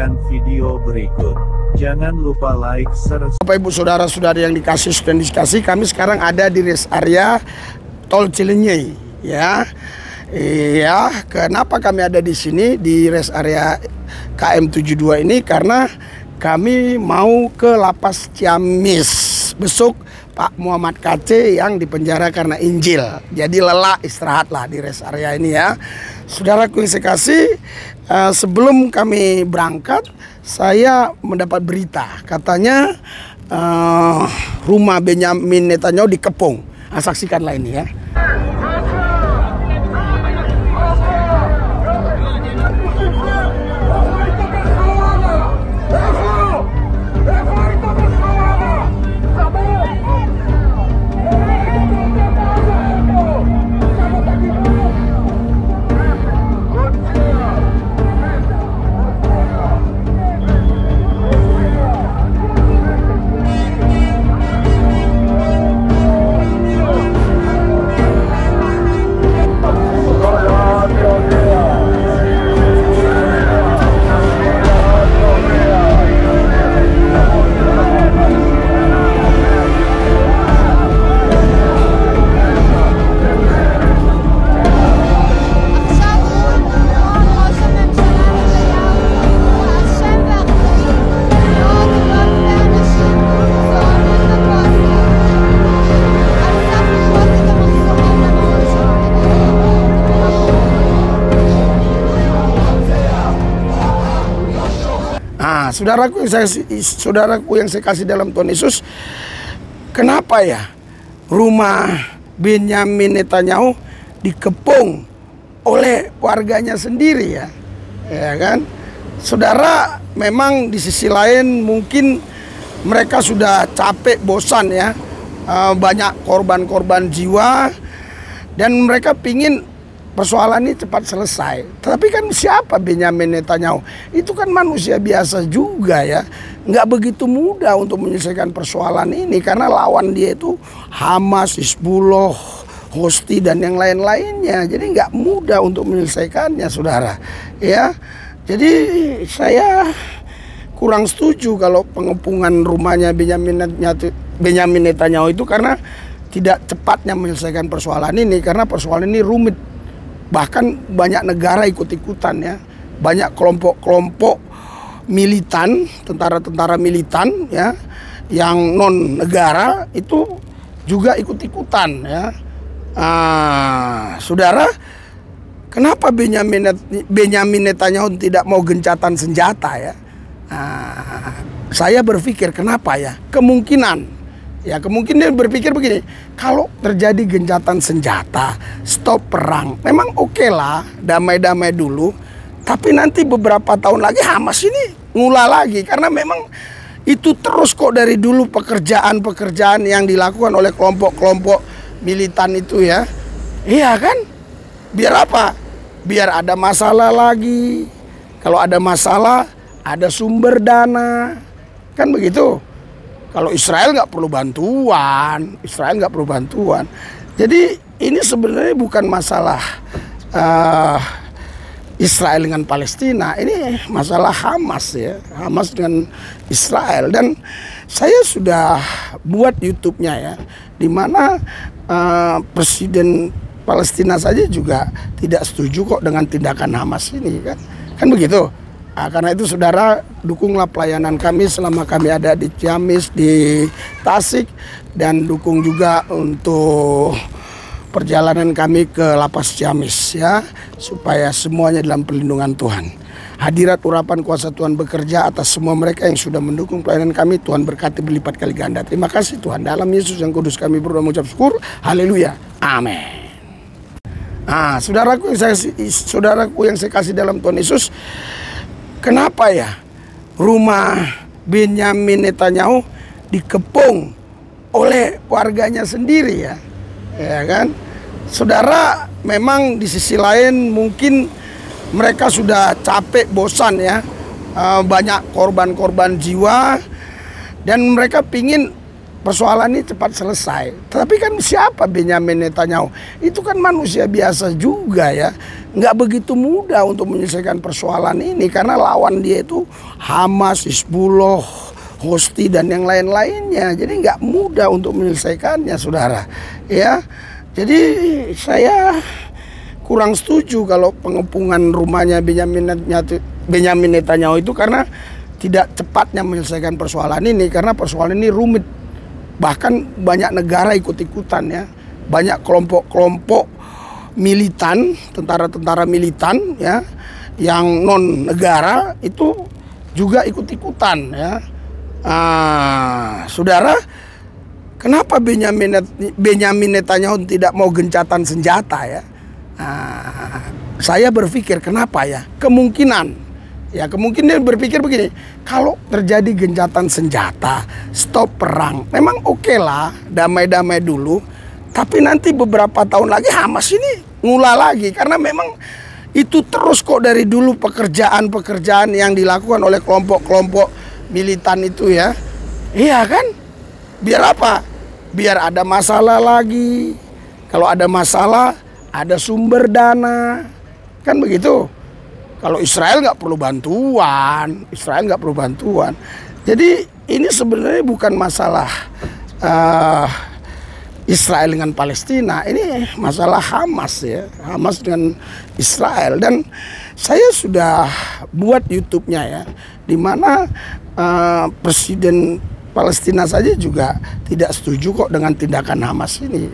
menyaksikan video berikut. Jangan lupa like, share. Bapak Ibu saudara-saudari yang dikasih dan dikasih, kami sekarang ada di rest area Tol Cilenyei, ya. Iya, kenapa kami ada di sini di rest area KM 72 ini? Karena kami mau ke Lapas Ciamis. Besok Pak Muhammad KC yang dipenjara karena Injil. Jadi lelah, istirahatlah di rest area ini ya. Saudaraku yang saya kasih, sebelum kami berangkat, saya mendapat berita. Katanya rumah Benyamin Netanyahu dikepung. Saksikanlah ini ya. Saudaraku yang saya kasih dalam Tuhan Yesus, kenapa ya rumah Benyamin Netanyahu dikepung oleh warganya sendiri ya, ya kan? Saudara, memang di sisi lain mungkin mereka sudah capek, bosan ya, banyak korban-korban jiwa, dan mereka pingin persoalan ini cepat selesai. Tapi kan siapa Benyamin Netanyahu? Itu kan manusia biasa juga ya. Nggak begitu mudah untuk menyelesaikan persoalan ini. Karena lawan dia itu Hamas, Hizbullah, Houthi, dan yang lain-lainnya. Jadi nggak mudah untuk menyelesaikannya, saudara. Ya, jadi saya kurang setuju kalau pengepungan rumahnya Benyamin Netanyahu itu, karena tidak cepatnya menyelesaikan persoalan ini. Karena persoalan ini rumit. Bahkan banyak negara ikut-ikutan ya. Banyak kelompok-kelompok militan, tentara-tentara militan ya, yang non negara itu juga ikut-ikutan ya. Saudara, kenapa Benyamin Netanyahu tidak mau gencatan senjata ya? Saya berpikir kenapa ya? Kemungkinan dia berpikir begini, kalau terjadi gencatan senjata, stop perang, memang oke lah, damai-damai dulu. Tapi nanti beberapa tahun lagi Hamas ini ngulah lagi, karena memang itu terus kok dari dulu pekerjaan-pekerjaan yang dilakukan oleh kelompok-kelompok militan itu ya. Iya kan? Biar apa? Biar ada masalah lagi. Kalau ada masalah, ada sumber dana, kan begitu. Kalau Israel nggak perlu bantuan, Jadi ini sebenarnya bukan masalah Israel dengan Palestina, ini masalah Hamas ya, Hamas dengan Israel. Dan saya sudah buat YouTube-nya ya, di mana Presiden Palestina saja juga tidak setuju kok dengan tindakan Hamas ini kan begitu. Karena itu saudara, dukunglah pelayanan kami selama kami ada di Ciamis, di Tasik, dan dukung juga untuk perjalanan kami ke Lapas Ciamis ya, supaya semuanya dalam perlindungan Tuhan. Hadirat urapan kuasa Tuhan bekerja atas semua mereka yang sudah mendukung pelayanan kami. Tuhan berkati berlipat kali ganda. Terima kasih Tuhan. Dalam Yesus yang kudus kami berdoa mengucap syukur. Haleluya. Amin. Saudaraku yang saya kasih dalam Tuhan Yesus, kenapa ya rumah Benyamin Netanyahu dikepung oleh warganya sendiri ya, ya kan? Saudara, memang di sisi lain mungkin mereka sudah capek, bosan ya, banyak korban-korban jiwa, dan mereka pingin persoalan ini cepat selesai. Tapi kan siapa Benyamin Netanyahu? Itu kan manusia biasa juga ya. nggak begitu mudah untuk menyelesaikan persoalan ini, karena lawan dia itu Hamas, Hizbullah, Houthi dan yang lain-lainnya. Jadi nggak mudah untuk menyelesaikannya, saudara. Ya, jadi saya kurang setuju kalau pengepungan rumahnya Benyamin Netanyahu itu karena tidak cepatnya menyelesaikan persoalan ini, karena persoalan ini rumit. Bahkan banyak negara ikut-ikutan ya, banyak kelompok-kelompok militan, tentara-tentara militan ya, yang non negara itu juga ikut-ikutan ya. Saudara, kenapa Benyamin Netanyahu tidak mau gencatan senjata ya? Saya berpikir kenapa ya? Kemungkinan berpikir begini, kalau terjadi gencatan senjata, stop perang, memang oke lah, damai-damai dulu. Tapi nanti beberapa tahun lagi Hamas ini ngulah lagi, karena memang itu terus kok dari dulu pekerjaan-pekerjaan yang dilakukan oleh kelompok-kelompok militan itu ya. Iya kan? Biar apa? Biar ada masalah lagi. Kalau ada masalah, ada sumber dana. Kan begitu. Kalau Israel nggak perlu bantuan. Jadi ini sebenarnya bukan masalah Israel dengan Palestina, ini masalah Hamas ya, Hamas dengan Israel. Dan saya sudah buat YouTube-nya ya, di mana Presiden Palestina saja juga tidak setuju kok dengan tindakan Hamas ini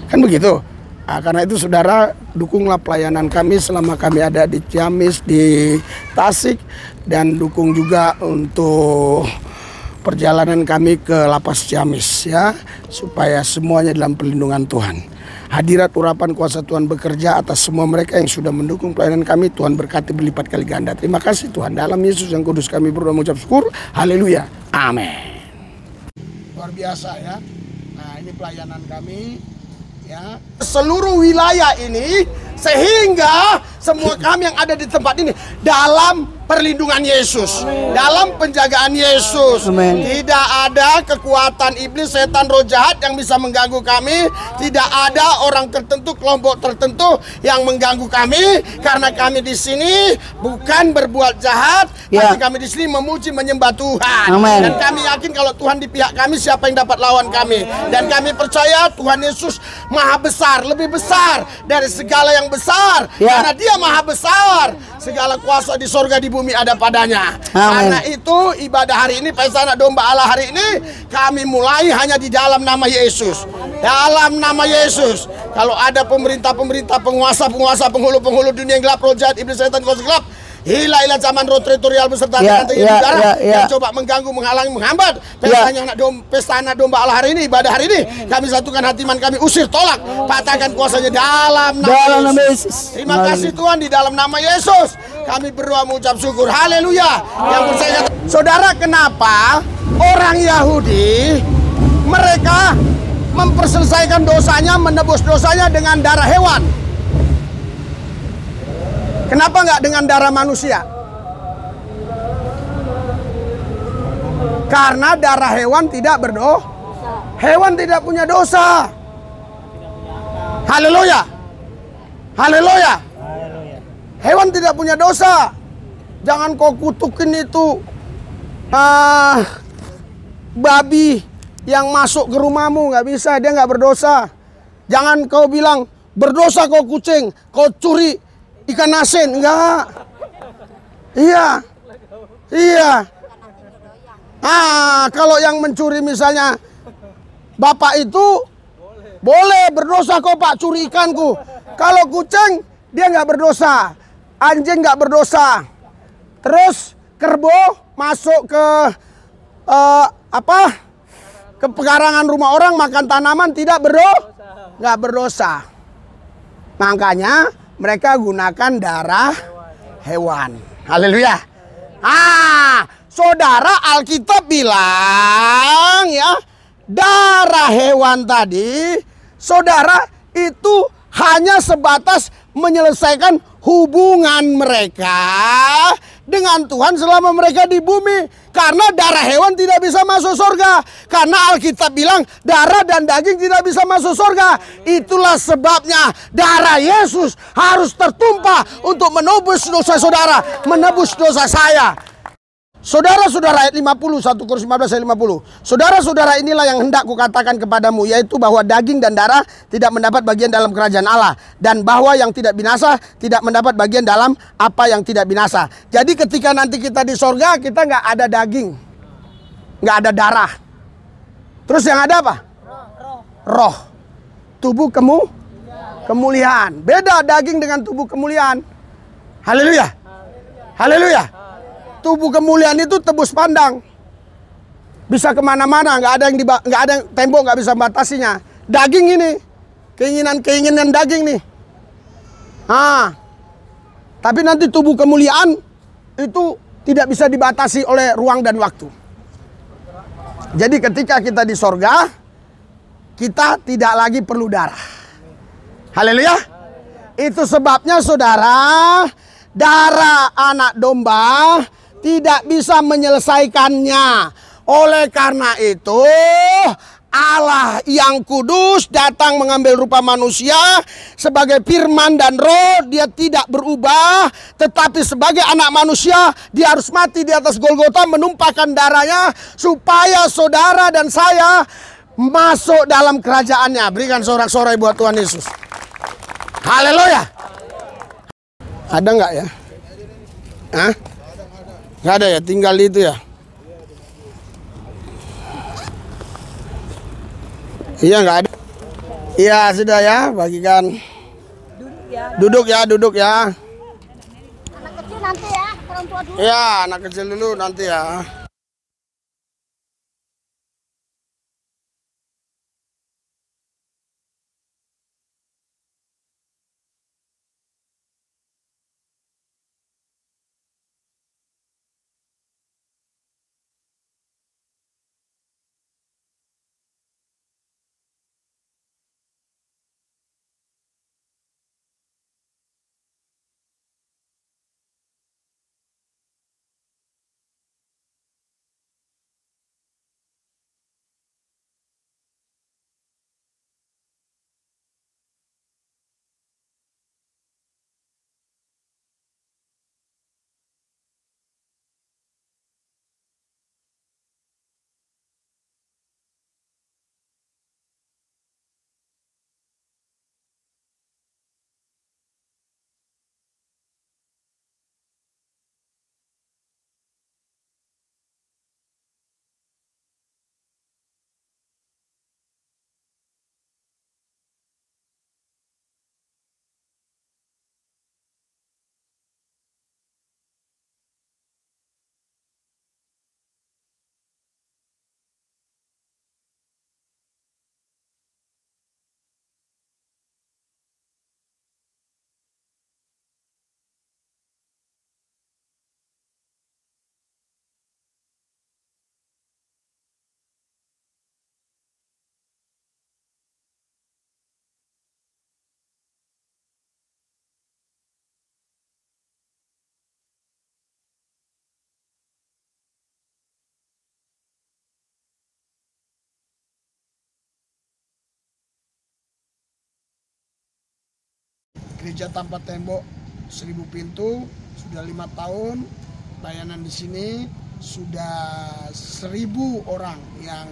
kan begitu. Karena itu saudara, dukunglah pelayanan kami selama kami ada di Ciamis, di Tasik, dan dukung juga untuk perjalanan kami ke Lapas Ciamis ya, supaya semuanya dalam perlindungan Tuhan. Hadirat urapan kuasa Tuhan bekerja atas semua mereka yang sudah mendukung pelayanan kami. Tuhan berkati berlipat kali ganda. Terima kasih Tuhan. Dalam Yesus yang kudus kami berdoa mengucap syukur. Haleluya. Amin. Luar biasa ya. Nah, ini pelayanan kami ya, seluruh wilayah ini, sehingga semua kami yang ada di tempat ini dalam perlindungan Yesus, dalam penjagaan Yesus. Tidak ada kekuatan iblis, setan, roh jahat yang bisa mengganggu kami. Tidak ada orang tertentu, kelompok tertentu yang mengganggu kami, karena kami di sini bukan berbuat jahat, tapi kami di sini memuji, menyembah Tuhan. Dan kami yakin kalau Tuhan di pihak kami, siapa yang dapat lawan kami? Dan kami percaya Tuhan Yesus maha besar, lebih besar dari segala yang besar, karena Dia maha besar. Segala kuasa di sorga, di bumi ada padanya. Karena itu ibadah hari ini, pesta anak domba Allah hari ini, kami mulai hanya di dalam nama Yesus. Dalam nama Yesus. Kalau ada pemerintah-pemerintah, penguasa-penguasa, penghulu-penghulu dunia yang gelap, roh jahat, iblis, setan, kuasa gelap, hilah zaman roh teritorial beserta yang coba mengganggu, menghalangi, menghambat pesta anak domba Allah hari ini, ibadah hari ini, kami satukan hati iman kami, usir, tolak, patahkan kuasanya dalam nama Yesus. Terima kasih Tuhan, di dalam nama Yesus kami berdoa mengucap syukur. Haleluya. Yang percaya, saudara, kenapa orang Yahudi mereka memperselesaikan dosanya, menebus dosanya dengan darah hewan? Kenapa nggak dengan darah manusia? Karena darah hewan tidak berdosa. Hewan tidak punya dosa. Haleluya. Haleluya. Hewan tidak punya dosa. Jangan kau kutukin itu babi yang masuk ke rumahmu, nggak bisa, dia nggak berdosa. Jangan kau bilang berdosa kau kucing, kau curi ikan asin, enggak. Iya. Kalau yang mencuri misalnya bapak itu boleh berdosa kok pak, curi ikanku. Kalau kucing dia nggak berdosa, anjing nggak berdosa. Terus kerbau masuk ke ke pekarangan rumah orang, makan tanaman, nggak berdosa. Makanya mereka gunakan darah hewan. Haleluya. Saudara, Alkitab bilang ya, darah hewan tadi, saudara, itu hanya sebatas menyelesaikan hubungan mereka dengan Tuhan selama mereka di bumi. Karena darah hewan tidak bisa masuk surga. Karena Alkitab bilang darah dan daging tidak bisa masuk surga. Itulah sebabnya darah Yesus harus tertumpah untuk menebus dosa saudara, menebus dosa saya. Saudara-saudara, ayat 50, 1 Korintus 15 ayat 50. Saudara-saudara, inilah yang hendak kukatakan kepadamu, yaitu bahwa daging dan darah tidak mendapat bagian dalam kerajaan Allah, dan bahwa yang tidak binasa tidak mendapat bagian dalam apa yang tidak binasa. Jadi ketika nanti kita di sorga, kita nggak ada daging, nggak ada darah. Terus yang ada apa? Roh. Tubuh kemuliaan. Beda daging dengan tubuh kemuliaan. Haleluya. Haleluya. Tubuh kemuliaan itu tebus pandang, bisa kemana-mana, nggak ada tembok nggak bisa membatasinya. Daging ini, keinginan daging nih. Tapi nanti tubuh kemuliaan itu tidak bisa dibatasi oleh ruang dan waktu. Jadi ketika kita di sorga, kita tidak lagi perlu darah. Haleluya. Itu sebabnya saudara, darah anak domba tidak bisa menyelesaikannya. Oleh karena itu, Allah yang kudus datang mengambil rupa manusia sebagai firman dan roh. Dia tidak berubah, tetapi sebagai anak manusia dia harus mati di atas Golgota, menumpahkan darahnya supaya saudara dan saya masuk dalam kerajaannya. Berikan sorak-sorai buat Tuhan Yesus. Haleluya. Ada nggak ya? Hah? Nggak ada ya, tinggal itu ya. Iya nggak ada. Iya sudah ya, bagikan. Duduk ya. Anak kecil nanti ya, orang tua dulu. Iya, anak kecil dulu nanti ya. Gereja tanpa tembok 1000 pintu sudah 5 tahun layanan di sini. Sudah 1000 orang yang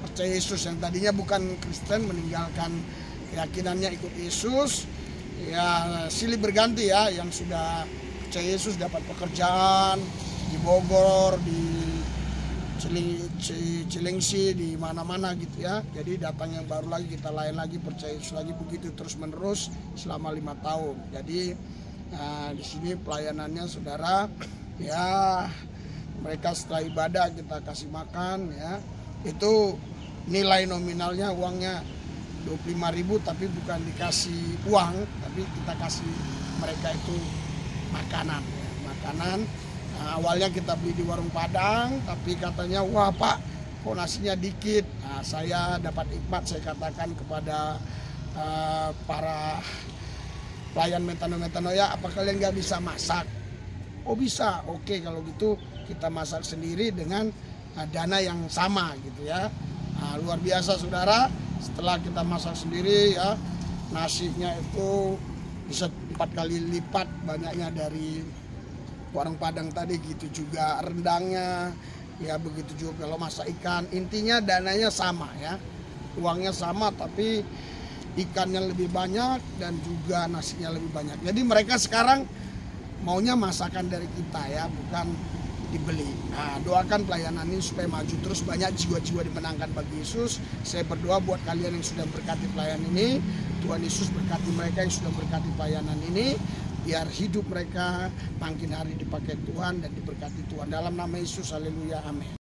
percaya Yesus, yang tadinya bukan Kristen meninggalkan keyakinannya ikut Yesus. Ya silih berganti ya, yang sudah percaya Yesus dapat pekerjaan di Bogor, di Cilengsi, di mana-mana gitu ya. Jadi datang yang baru lagi, kita layan lagi, percaya Yesus lagi, begitu terus menerus selama 5 tahun. Jadi di sini pelayanannya saudara ya, mereka setelah ibadah kita kasih makan ya. Itu nilai nominalnya uangnya 25.000, tapi bukan dikasih uang, tapi kita kasih mereka itu makanan ya. Makanan. Awalnya kita beli di warung Padang, tapi katanya wah Pak, kok nasinya dikit. Saya dapat hikmat, saya katakan kepada para pelayan metanoia, apa kalian nggak bisa masak? Oh bisa, oke kalau gitu kita masak sendiri dengan dana yang sama gitu ya. Nah, luar biasa saudara, setelah kita masak sendiri ya, nasinya itu bisa 4 kali lipat banyaknya dari warung Padang tadi, gitu juga rendangnya ya, begitu juga kalau masak ikan. Intinya dananya sama ya, uangnya sama tapi ikannya lebih banyak dan juga nasinya lebih banyak. Jadi mereka sekarang maunya masakan dari kita ya, bukan dibeli. Nah, doakan pelayanan ini supaya maju terus, banyak jiwa-jiwa dimenangkan bagi Yesus. Saya berdoa buat kalian yang sudah berkati pelayanan ini, Tuhan Yesus berkati mereka yang sudah berkati pelayanan ini, biar hidup mereka makin hari dipakai Tuhan dan diberkati Tuhan. Dalam nama Yesus, haleluya, amin.